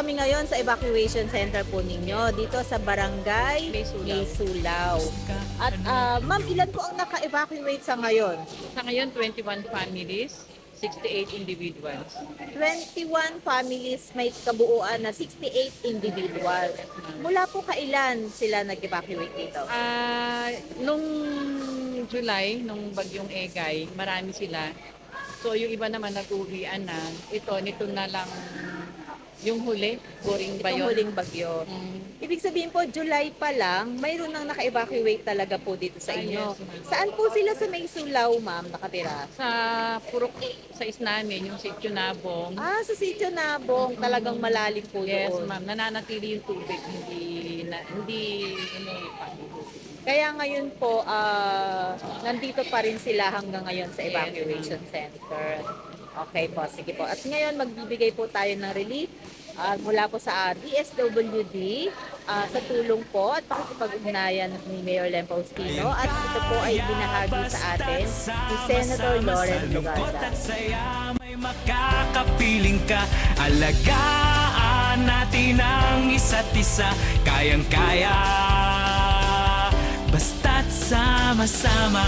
kami ngayon sa evacuation center po ninyo dito sa Barangay May Sulao. At ma'am, ilan po ang naka-evacuate sa ngayon? Sa ngayon, 21 families, 68 individuals. 21 families, may kabuuan na 68 individuals. Mula po kailan sila nag-evacuate dito? Nung July, nung bagyong Egay, marami sila. So yung iba naman nag-uwian na. Nito na lang yung huli, Boring ba Itong yun? huling bagyo. Mm. Ibig sabihin po, July pa lang, mayroon nang naka-evacuate talaga po dito sa inyo. Yes, ma'am. Saan po sila sa May Sulao, ma'am, nakatira? Sa Purok, sa namin, yung Sitio Nabong. Sa Sitio Nabong, talagang malalim po Yes, doon. ma'am. Nananatili yung tubig, hindi umiipan. Kaya ngayon po, nandito pa rin sila hanggang ngayon sa evacuation center. Okay po, sige po. At ngayon, magbibigay po tayo ng relief mula po sa DSWD sa tulong po at pakikipag-ugnayan ni Mayor Lem Faustino. At ito po ay binahagi sa atin ni Senator Lauren Lugarda. May makakapiling ka, alagaan natin ang isa't isa, kayang-kaya, basta't sama-sama.